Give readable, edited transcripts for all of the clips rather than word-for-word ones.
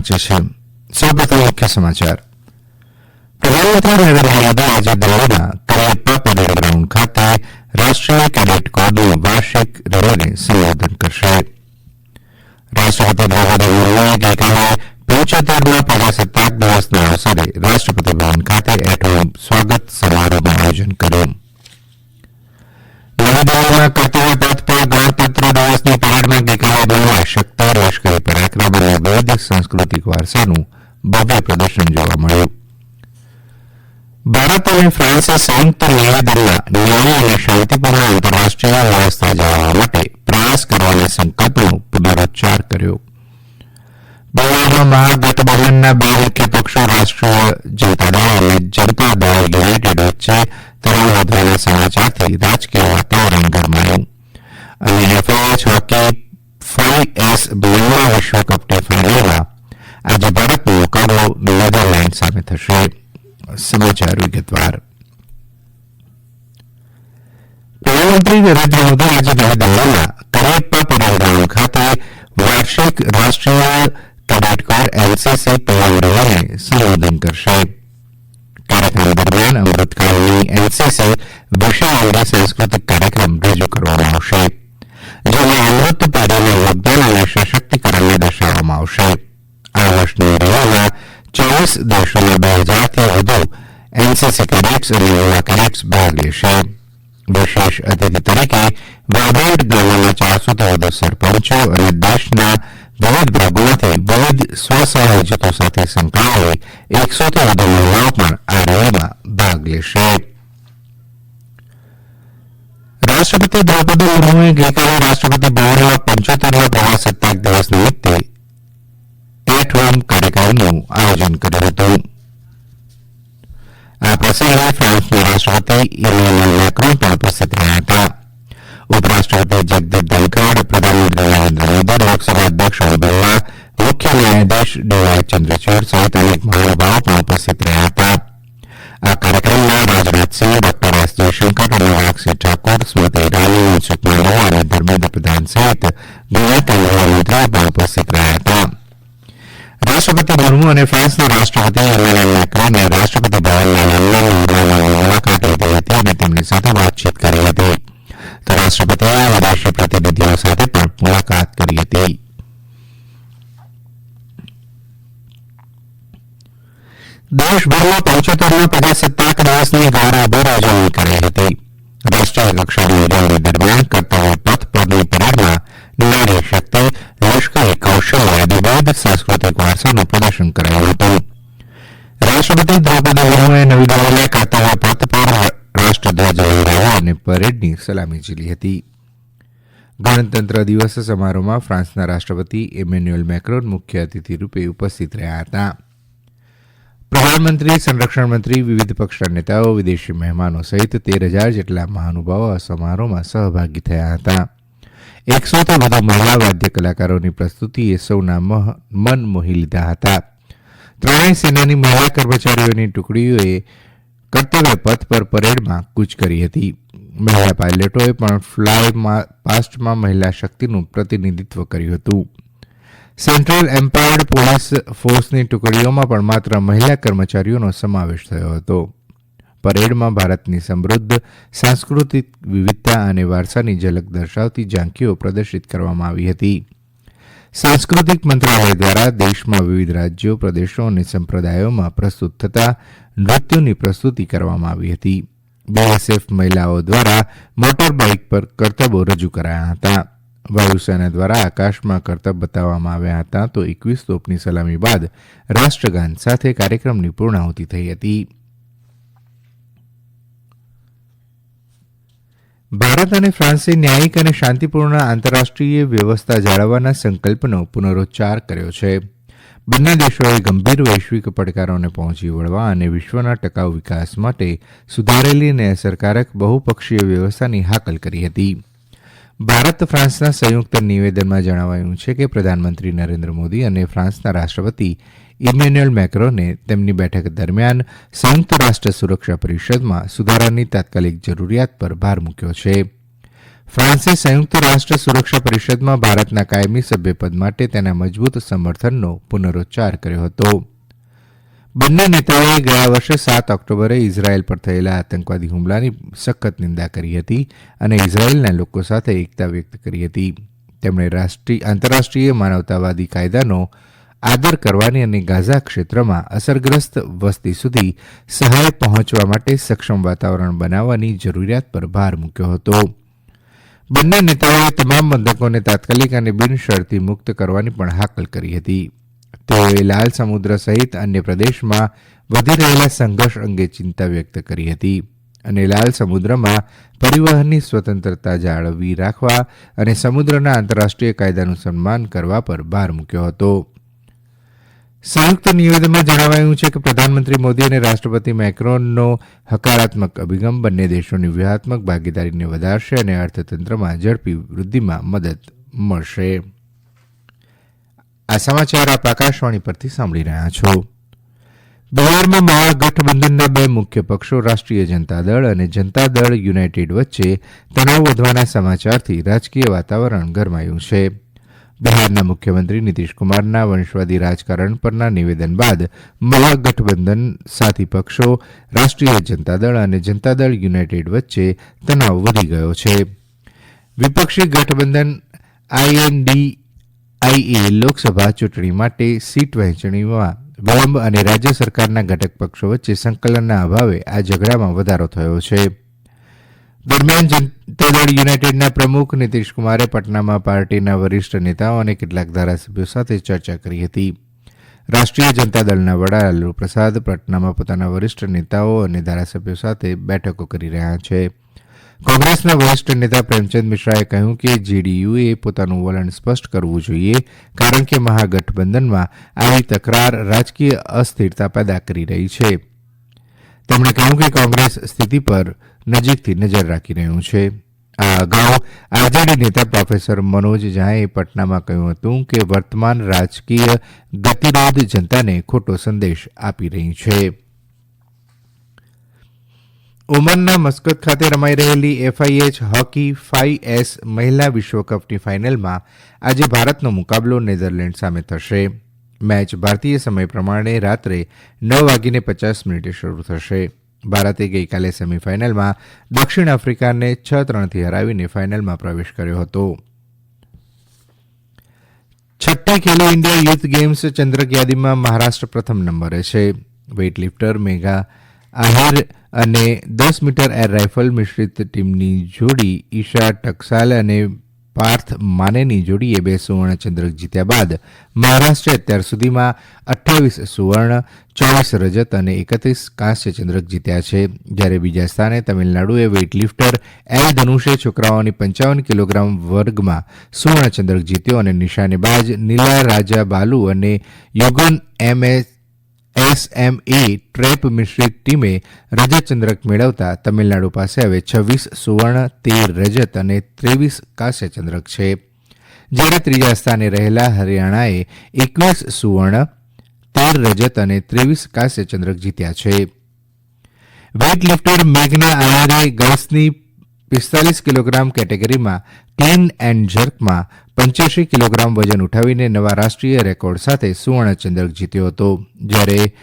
પહોંચે છે. સૌપ્રથમ મુખ્ય સમાચાર. પ્રધાનમંત્રી નરેન્દ્ર મોદી આજે દિલ્હીના કરિયપ્પા પરેડ ગ્રાઉન્ડ ખાતે રાષ્ટ્રીય કેડેટ કોરની વાર્ષિક રેલીને સંબોધન કરશે. રાષ્ટ્રપતિ દ્રૌપદી મુર્મુએ ગઈકાલે 75મા પ્રજાસત્તાક દિવસના અવસરે રાષ્ટ્રપતિ ભવન ખાતે એટ હોમ સ્વાગત સમારોહનું આયોજન કર્યું. નવી દિલ્હીમાં કર્તવ્ય પથ પર ગણતંત્ર દિવસની પરેડમાં ગઈકાલે બોલવા શકતા લશ્કરી પરાક્રમ અને વૈદિક સાંસ્કૃતિક વારસાનું ભવ્ય પ્રદર્શન જોવા મળ્યું. ભારત અને ફ્રાન્સે સંયુક્ત નિવેદનમાં ન્યાયી અને શાંતિપૂર્ણ આંતરરાષ્ટ્રીય વ્યવસ્થા જાળવવા માટે પ્રયાસ કરવાના સંકલ્પનો પુનરોચ્ચાર કર્યો. બંગાળમાં મહાગઠબંધનના બે મુખ્ય પક્ષો રાષ્ટ્રીય જનતા દળ અને જનતા દળ યુનાઇટેડ વચ્ચે તણાવ વધવાના સમાચારથી રાજકીય વાતાવરણ ગરમાયું. અને એફઆઈએચ હોકી 5S બિલિયન વિશ્વકપની ફાઇનલમાં આજે ભારતનો મુકાબલો નેધરલેન્ડ સામે થશે. સમાચાર વિગતવાર. પ્રધાનમંત્રી નરેન્દ્ર મોદી આજે નવી દિલ્હીના કરિયપ્પા પરેડ ગ્રાઉન્ડ ખાતે વાર્ષિક રાષ્ટ્રીય કેડેટ કોર એનસીસી પરેડ રેલીને સંબોધન કરશે. કાર્યક્રમ દરમિયાન અમૃતકાળની એનસીસી વિષય અંગે સાંસ્કૃતિક કાર્યક્રમ રજૂ કરવામાં આવશે, જેમાં અમૃત પેઢીના યોગદાન અને સશક્તિકરણને દર્શાવવામાં આવશે. આ વર્ષની રેલીમાં 24 દેશોના 2000થી વધુ એનસીસી કેડેટ્સ અને યુવા કેડેટ્સ ભાગ લેશે. વિશેષ અતિથિ તરીકે વાઇબ્રન્ટ ગામોના 400થી વધુ સરપંચો અને દેશના વિવિધ ભાગોમાંથી વિવિધ સ્વસહાય જૂથો સાથે સંકળાયેલી 100થી વધુ મહિલાઓ પણ આ રેલીમાં ભાગ લેશે. રાષ્ટ્રપતિ દ્રૌપદી મુર્મુએ ગઈકાલે રાષ્ટ્રપતિ ભવનમાં 75મા પ્રજાસત્તાક દિવસ નિમિત્તે એટ હોમ કાર્યક્રમનું આયોજન કર્યું હતું. આ પ્રસંગે ફ્રાન્સના રાષ્ટ્રપતિ ઇમેન્યુએલ મેક્રોન પણ ઉપસ્થિત રહ્યા હતા. ઉપરાષ્ટ્રપતિ જગદીપ ધનખડ, પ્રધાનમંત્રી નરેન્દ્ર મોદી, લોકસભા અધ્યક્ષ ઓમ બિરલા, મુખ્ય ન્યાયાધીશ ડીવાય ચંદ્રચૂડ સહિત અનેક મહાનુભાવો પણ ઉપસ્થિત રહ્યા હતા. આ કાર્યક્રમમાં રાજનાથસિંહ, ડોક્ટર એસ જયશંકર, અનુરાગસિંહ ઠાકુર, સ્મૃતિ ઇરાની, મનસુખ માંડવિયા અને ધર્મેન્દ્ર પ્રધાન સહિત ઘણા કેન્દ્રીય મંત્રીઓ પણ ઉપસ્થિત રહ્યા હતા. રાષ્ટ્રપતિ મુર્મુ અને ફ્રાન્સના રાષ્ટ્રપતિ ઇમેન્યુએલ મેક્રોને રાષ્ટ્રપતિ ભવનના લંડન મુલાકાત લીધી હતી અને તેમની સાથે વાતચીત કરી હતી. તો રાષ્ટ્રપતિએ વિદેશી પ્રતિનિધિઓ સાથે પણ મુલાકાત કરી હતી. દેશભરમાં 75મા પ્રજાસત્તાક દિવસની ગૌરવભેર ઉજવણી કરાઈ હતી. રાષ્ટ્રીય કક્ષાની ઉજવણી દરમિયાન કર્તવ્ય પથ પરની પરેડમાં નારી શક્તિ, લશ્કરી કૌશલ્ય અને વૈદિક સાંસ્કૃતિક વારસાનું પ્રદર્શન કરાયું હતું. રાષ્ટ્રપતિ દ્રૌપદી મુર્મુએ નવી દિલ્હીના કર્તવ્ય પથ પર રાષ્ટ્રધ્વજ લહેરાવ્યો અને પરેડની સલામી ઝીલી હતી. ગણતંત્ર દિવસ સમારોહમાં ફ્રાન્સના રાષ્ટ્રપતિ ઇમેન્યુએલ મેક્રોન મુખ્ય અતિથિ રૂપે ઉપસ્થિત રહ્યા હતા. પ્રધાનમંત્રી, સંરક્ષણ મંત્રી, વિવિધ પક્ષના નેતાઓ, વિદેશી મહેમાનો સહિત 13,000 જેટલા મહાનુભાવો આ સમારોહમાં સહભાગી થયા હતા. 100થી વધુ મહિલા વાદ્ય કલાકારોની પ્રસ્તુતિએ સૌના મન મોહી લીધા હતા. ત્રણેય સેનાની મહિલા કર્મચારીઓની ટુકડીઓએ કર્તવ્ય પથ પર પરેડમાં કૂચ કરી હતી. મહિલા પાયલટોએ પણ ફ્લાય પાસ્ટમાં મહિલા શક્તિનું પ્રતિનિધિત્વ કર્યું હતું. સેન્ટ્રલ એમ્પાવર્ડ પોલીસ ફોર્સની ટુકડીઓમાં પણ માત્ર મહિલા કર્મચારીઓનો સમાવેશ થયો હતો. પરેડમાં ભારતની સમૃદ્ધ સાંસ્કૃતિક વિવિધતા અને વારસાની ઝલક દર્શાવતી ઝાંખીઓ પ્રદર્શિત કરવામાં આવી હતી. સાંસ્કૃતિક મંત્રાલય દ્વારા દેશમાં વિવિધ રાજ્યો, પ્રદેશો અને સંપ્રદાયોમાં પ્રસ્તુત થતા નૃત્યોની પ્રસ્તુતિ કરવામાં આવી હતી. બીએસએફ મહિલાઓ દ્વારા મોટર બાઇક પર કરતબો રજૂ કરાયા હતા. વાયુસેના દ્વારા આકાશમાં કરતબ બતાવવામાં આવ્યા હતા. તો 21 તોપની સલામી બાદ રાષ્ટ્રગાન સાથે કાર્યક્રમની પૂર્ણાહુતિ થઈ હતી. ભારત અને ફ્રાન્સે ન્યાયિક અને શાંતિપૂર્ણ આંતરરાષ્ટ્રીય વ્યવસ્થા જાળવવાના સંકલ્પનો પુનરોચ્ચાર કર્યો છે. બંને દેશોએ ગંભીર વૈશ્વિક પડકારોને પહોંચી વળવા અને વિશ્વના ટકાઉ વિકાસ માટે સુધારેલી અને અસરકારક બહુપક્ષીય વ્યવસ્થાની હાકલ કરી હતી. ભારત ફ્રાન્સના સંયુક્ત નિવેદનમાં જણાવાયું છે કે પ્રધાનમંત્રી નરેન્દ્ર મોદી અને ફ્રાન્સના રાષ્ટ્રપતિ ઇમેન્યુએલ મેક્રોને તેમની બેઠક દરમિયાન સંયુક્ત રાષ્ટ્ર સુરક્ષા પરિષદમાં સુધારાની તાત્કાલિક જરૂરિયાત પર ભાર મૂક્યો છે. ફ્રાન્સે સંયુક્ત રાષ્ટ્ર સુરક્ષા પરિષદમાં ભારતના કાયમી સભ્યપદ માટે તેના મજબૂત સમર્થનનો પુનરોચ્ચાર કર્યો હતો. બંને નેતાઓએ ગયા વર્ષે 7 ઓક્ટોબરે ઇઝરાયેલ પર થયેલા આતંકવાદી હુમલાની સખત નિંદા કરી હતી અને ઇઝરાયેલના લોકો સાથે એકતા વ્યક્ત કરી હતી. તેમણે આંતરરાષ્ટ્રીય માનવતાવાદી કાયદાનો આદર કરવાની અને ગાઝા ક્ષેત્રમાં અસરગ્રસ્ત વસ્તી સુધી સહાય પહોંચવા માટે સક્ષમ વાતાવરણ બનાવવાની જરૂરિયાત પર ભાર મૂક્યો હતો. બંને નેતાઓએ તમામ બંધકોને તાત્કાલિક અને બિનશરતી મુક્ત કરવાની પણ હાકલ કરી હતી. તેઓએ લાલ સમુદ્ર સહિત અન્ય પ્રદેશમાં વધી રહેલા સંઘર્ષ અંગે ચિંતા વ્યક્ત કરી હતી અને લાલ સમુદ્રમાં પરિવહનની સ્વતંત્રતા જાળવી રાખવા અને સમુદ્રના આંતરરાષ્ટ્રીય કાયદાનું સન્માન કરવા પર ભાર મૂક્યો હતો. સંયુક્ત નિવેદનમાં જણાવાયું છે કે પ્રધાનમંત્રી મોદી અને રાષ્ટ્રપતિ મેક્રોનનો હકારાત્મક અભિગમ બંને દેશોની વ્યૂહાત્મક ભાગીદારીને વધારશે અને અર્થતંત્રમાં ઝડપી વૃદ્ધિમાં મદદ મળશે. આ સમાચાર આપ આકાશવાણી પરથી સાંભળી રહ્યા છો. બિહારમાં મહાગઠબંધનના બે મુખ્ય પક્ષો રાષ્ટ્રીય જનતા દળ અને જનતા દળ યુનાઇટેડ વચ્ચે તણાવ વધવાના સમાચારથી રાજકીય વાતાવરણ ગરમાયું છે. બિહારના મુખ્યમંત્રી નીતિશકુમારના વંશવાદી રાજકારણ પરના નિવેદન બાદ મહાગઠબંધન સાથી પક્ષો રાષ્ટ્રીય જનતા દળ અને જનતા દળ યુનાઇટેડ વચ્ચે તણાવ વધી ગયો છે. વિપક્ષી ગઠબંધન INDIA લોકસભા ચૂંટણી માટે સીટ વહેંચણીમાં વિલંબ અને રાજ્ય સરકારના ઘટક પક્ષો વચ્ચે સંકલનના અભાવે આ ઝઘડામાં વધારો થયો છે. દરમિયાન જનતા દળ યુનાઇટેડના પ્રમુખ નીતિશકુમારે પટનામાં પાર્ટીના વરિષ્ઠ નેતાઓ અને કેટલાક ધારાસભ્યો સાથે ચર્ચા કરી હતી. રાષ્ટ્રીય જનતા દળના વડા લાલુ પ્રસાદ પટનામાં પોતાના વરિષ્ઠ નેતાઓ અને ધારાસભ્યો સાથે બેઠકો કરી રહ્યા છે. કોંગ્રેસના વરિષ્ઠ નેતા પ્રેમચંદ મિશ્રાએ કહ્યું કે જેડીયુએ પોતાનું વલણ સ્પષ્ટ કરવું જોઈએ કારણ કે મહાગઠબંધનમાં આવી તકરાર રાજકીય અસ્થિરતા પેદા કરી રહી છે. તેમણે કહ્યું કે કોંગ્રેસ સ્થિતિ પર નજીકથી નજર રાખી રહ્યું છે. આ અગાઉ આરજેડી નેતા પ્રોફેસર મનોજ ઝાએ પટનામાં કહ્યું હતું કે વર્તમાન રાજકીય ગતિરોધ જનતાને ખોટો સંદેશ આપી રહી છે. ઓમાનના મસ્કત ખાતે રમાઈ રહેલી FIH હોકી 5S મહિલા વિશ્વકપની ફાઇનલમાં આજે ભારતનો મુકાબલો નેધરલેન્ડ સામે થશે. મેચ ભારતીય સમય પ્રમાણે રાત્રે 9:50 શરૂ થશે. ભારતે ગઈકાલે સેમીફાઇનલમાં દક્ષિણ આફ્રિકાને 6-3થી હરાવીને ફાઇનલમાં પ્રવેશ કર્યો હતો. છઠ્ઠી ખેલો ઇન્ડિયા યુથ ગેમ્સ ચંદ્રક યાદીમાં મહારાષ્ટ્ર પ્રથમ નંબરે છે. વેઇટલિફ્ટર મેઘા આહિર અને 10 મીટર એર રાઇફલ મિશ્રિત ટીમની જોડી ઈશા ટકસાલ અને પાર્થ માનેની જોડીએ 2 સુવર્ણચંદ્રક જીત્યા બાદ મહારાષ્ટ્રે અત્યાર સુધીમાં 28 સુવર્ણ, 24 રજત અને 31 કાંસ્ય ચંદ્રક જીત્યા છે. જ્યારે બીજા સ્થાને તમિલનાડુએ વેઇટલિફ્ટર એલ ધનુષે છોકરાઓની 55 કિલોગ્રામ વર્ગમાં સુવર્ણચંદ્રક જીત્યો અને નિશાનેબાજ નીલા રાજા બાલુ અને યુગન SMA ટ્રેપ મિશ્રિત ટીમે રજતચંદ્રક મેળવતા તમિલનાડુ પાસે હવે 26 સુવર્ણ, 13 રજત અને 23 કાંસ્ય ચંદ્રક છે. જ્યારે ત્રીજા સ્થાને રહેલા હરિયાણાએ 21 સુવર્ણ, 13 રજત અને 23 કાંસ્ય ચંદ્રક જીત્યા છે. વેઇટલિફ્ટર મેઘના આહિરે ગર્લ્સની 45 કિલોગ્રામ કેટેગરીમાં ક્લીન એન્ડ જર્કમાં 85 કિલોગ્રામ વજન ઉઠાવીને નવા રાષ્ટ્રીય રેકોર્ડ સાથે સુવર્ણચંદ્રક જીત્યો હતો. જ્યારે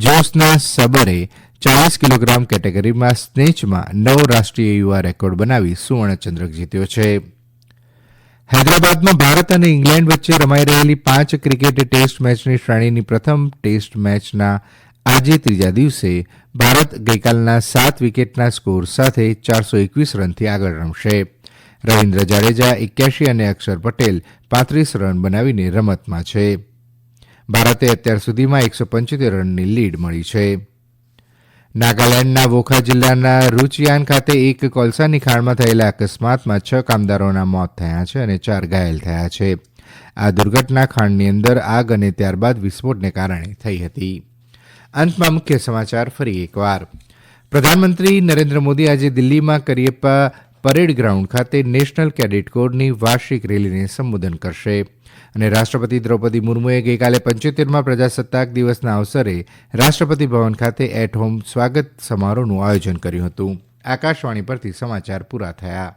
જોસના સબરે 40 કિલોગ્રામ કેટેગરીમાં સ્નેચમાં નવો રાષ્ટ્રીય યુવા રેકોર્ડ બનાવી સુવર્ણચંદ્રક જીત્યો છે. હૈદરાબાદમાં ભારત અને ઇંગ્લેન્ડ વચ્ચે રમાઈ રહેલી 5 ક્રિકેટ ટેસ્ટ મેચની શ્રેણીની પ્રથમ ટેસ્ટ મેચના આજે ત્રીજા દિવસે ભારત ગઈકાલના 7 વિકેટના સ્કોર સાથે 421 રનથી આગળ રમશે. રવિન્દ્ર જાડેજા 81 અને અક્ષર પટેલ 35 રન બનાવીને રમતમાં છે. ભારતે અત્યાર સુધીમાં 175 રનની લીડ મળી છે. નાગાલેન્ડના વોખા જિલ્લાના રૂચિયાન ખાતે એક કોલસાની ખાણમાં થયેલા અકસ્માતમાં 6 કામદારોના મોત થયા છે અને 4 ઘાયલ થયા છે. આ દુર્ઘટના ખાણની અંદર આગ અને ત્યારબાદ વિસ્ફોટને કારણે થઈ હતી. અંતમાં મુખ્ય સમાચાર ફરી એકવાર. પ્રધાનમંત્રી નરેન્દ્ર મોદી આજે દિલ્હીમાં કરિયપ્પા પરેડ ગ્રાઉન્ડ ખાતે નેશનલ કેડેટ કોરની વાર્ષિક રેલીને સંબોધન કરશે અને રાષ્ટ્રપતિ દ્રૌપદી મુર્મુએ ગઈકાલે 75માં પ્રજાસત્તાક દિવસના અવસરે રાષ્ટ્રપતિ ભવન ખાતે એટ હોમ સ્વાગત સમારોહનું આયોજન કર્યું હતું. આકાશવાણી પરથી સમાચાર પૂરા થયા.